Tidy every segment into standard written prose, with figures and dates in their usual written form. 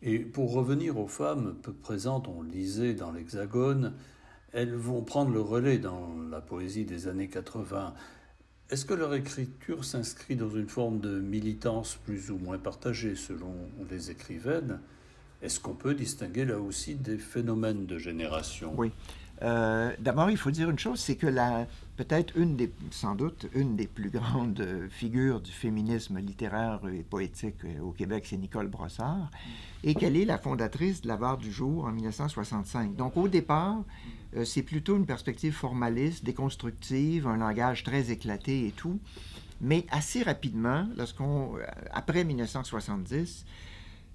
Et pour revenir aux femmes peu présentes, on le disait, dans l'Hexagone, elles vont prendre le relais dans la poésie des années 80. Est-ce que leur écriture s'inscrit dans une forme de militance plus ou moins partagée selon les écrivaines? Est-ce qu'on peut distinguer là aussi des phénomènes de génération? Oui. D'abord, il faut dire une chose, c'est que peut-être sans doute, une des plus grandes figures du féminisme littéraire et poétique au Québec, c'est Nicole Brossard, et qu'elle est la fondatrice de la Barre du Jour en 1965. Donc, au départ, c'est plutôt une perspective formaliste, déconstructive, un langage très éclaté et tout. Mais assez rapidement, après 1970,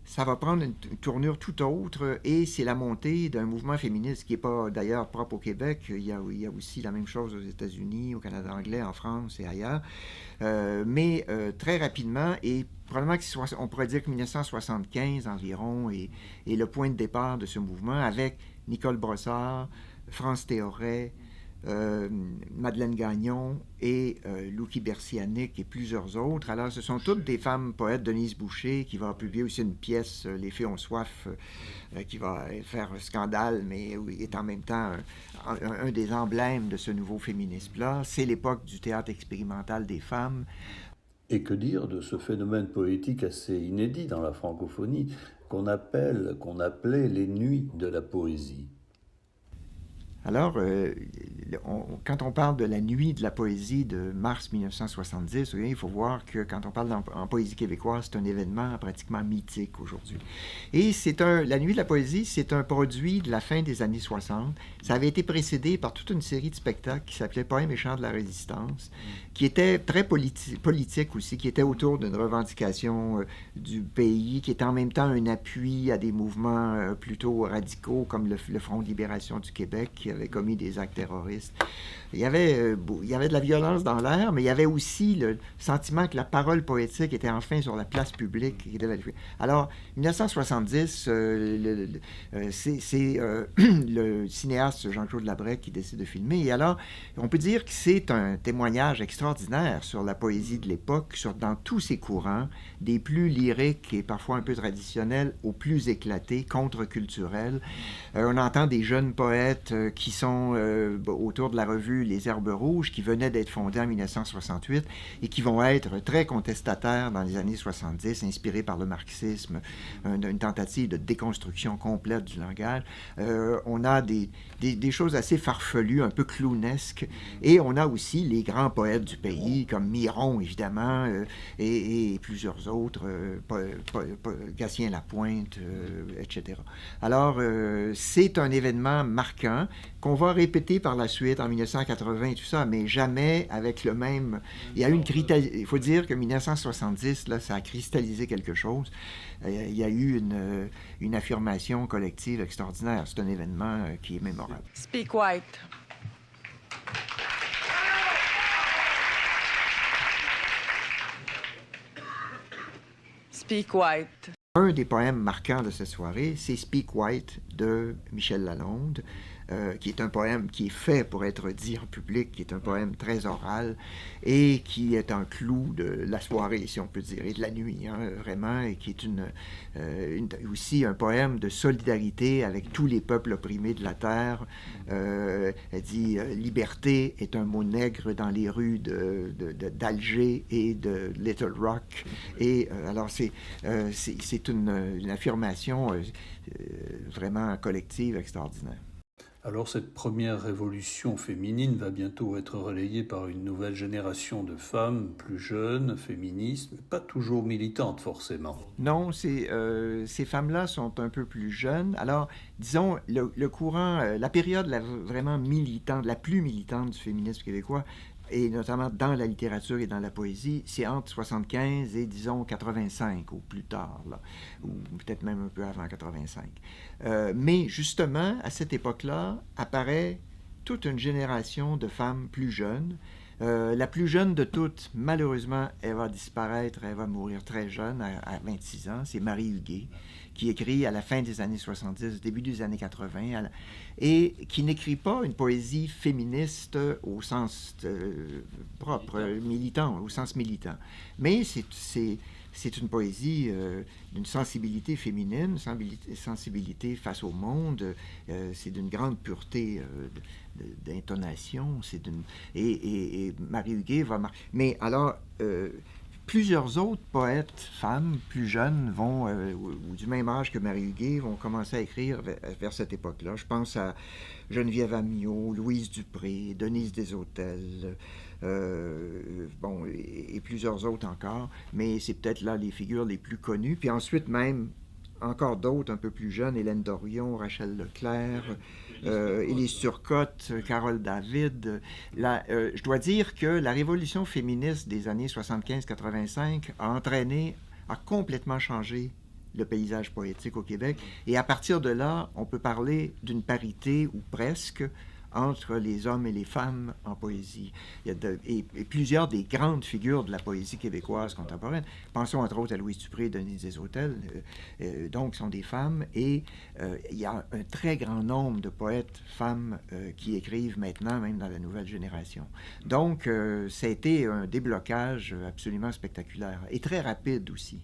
ça va prendre une tournure tout autre et c'est la montée d'un mouvement féministe qui n'est pas d'ailleurs propre au Québec. Il y a aussi la même chose aux États-Unis, au Canada anglais, en France et ailleurs. Mais très rapidement, et probablement on pourrait dire que 1975 environ est le point de départ de ce mouvement avec Nicole Brossard, France Théoret, Madeleine Gagnon et Louki Bersianic et plusieurs autres. Alors, ce sont toutes des femmes poètes. Denise Boucher, qui va publier aussi une pièce, Les filles ont soif, qui va faire un scandale, mais est en même temps un des emblèmes de ce nouveau féminisme-là. C'est l'époque du théâtre expérimental des femmes. Et que dire de ce phénomène poétique assez inédit dans la francophonie qu'on appelait les nuits de la poésie? Alors, quand on parle de la nuit de la poésie de mars 1970, il faut voir que quand on parle en poésie québécoise, c'est un événement pratiquement mythique aujourd'hui. Et la nuit de la poésie, c'est un produit de la fin des années 60. Ça avait été précédé par toute une série de spectacles qui s'appelait Poèmes et chants de la résistance, qui était très politique aussi, qui était autour d'une revendication du pays, qui était en même temps un appui à des mouvements plutôt radicaux comme le Front de libération du Québec, qui avait commis des actes terroristes. Il y avait de la violence dans l'air, mais il y avait aussi le sentiment que la parole poétique était enfin sur la place publique. Alors, 1970, c'est le cinéaste Jean-Claude Labrec qui décide de filmer. Et alors, on peut dire que c'est un témoignage extraordinaire sur la poésie de l'époque, dans tous ses courants, des plus lyriques et parfois un peu traditionnels aux plus éclatés, contre-culturels. On entend des jeunes poètes qui sont autour de la revue Les Herbes Rouges, qui venait d'être fondée en 1968 et qui vont être très contestataires dans les années 70, inspirés par le marxisme, une tentative de déconstruction complète du langage. On a des choses assez farfelues, un peu clownesques, et on a aussi les grands poètes du pays, comme Miron, évidemment, et plusieurs autres, Gatien Lapointe, etc. Alors, c'est un événement marquant qu'on va répéter par la suite en 1980 et tout ça, mais jamais avec le même... Il faut dire que 1970, là, ça a cristallisé quelque chose. Il y a eu une affirmation collective extraordinaire. C'est un événement qui est mémorable. Speak white. Speak white. Un des poèmes marquants de cette soirée, c'est Speak White de Michel Lalonde, qui est un poème qui est fait pour être dit en public, qui est un poème très oral et qui est un clou de la soirée, si on peut dire, et de la nuit, vraiment, et qui est aussi un poème de solidarité avec tous les peuples opprimés de la terre. Elle dit « Liberté est un mot nègre dans les rues d'Alger et de Little Rock ». Et alors, c'est une affirmation vraiment collective extraordinaire. Alors cette première révolution féminine va bientôt être relayée par une nouvelle génération de femmes plus jeunes, féministes, mais pas toujours militantes forcément. Non, ces femmes-là sont un peu plus jeunes. Alors, disons, le courant, la période vraiment militante, la plus militante du féminisme québécois, et notamment dans la littérature et dans la poésie, c'est entre 75 et, disons, 85 ou plus tard, là, ou peut-être même un peu avant 85. Mais justement, à cette époque-là, apparaît toute une génération de femmes plus jeunes. La plus jeune de toutes, malheureusement, elle va disparaître, elle va mourir très jeune, à 26 ans, c'est Marie Huguet, qui écrit à la fin des années 70, début des années 80, et qui n'écrit pas une poésie féministe au sens propre, militant, au sens militant. Mais c'est une poésie d'une sensibilité féminine, sensibilité face au monde. C'est d'une grande pureté d'intonation. Et Marie Huguet va... Mais alors... plusieurs autres poètes, femmes plus jeunes, ou du même âge que Marie Huguet, vont commencer à écrire vers cette époque-là. Je pense à Geneviève Amiot, Louise Dupré, Denise Desautels, et plusieurs autres encore. Mais c'est peut-être là les figures les plus connues. Puis ensuite même, encore d'autres un peu plus jeunes, Hélène Dorion, Rachel Leclerc, Élise Turcotte, Carole David. Je dois dire que la révolution féministe des années 75-85 a complètement changé le paysage poétique au Québec. Et à partir de là, on peut parler d'une parité, ou presque, entre les hommes et les femmes en poésie. Et plusieurs des grandes figures de la poésie québécoise contemporaine, pensons entre autres à Louise Dupré et Denise Desautels, donc sont des femmes, et il y a un très grand nombre de poètes femmes qui écrivent maintenant, même dans la nouvelle génération. Donc, ça a été un déblocage absolument spectaculaire, et très rapide aussi.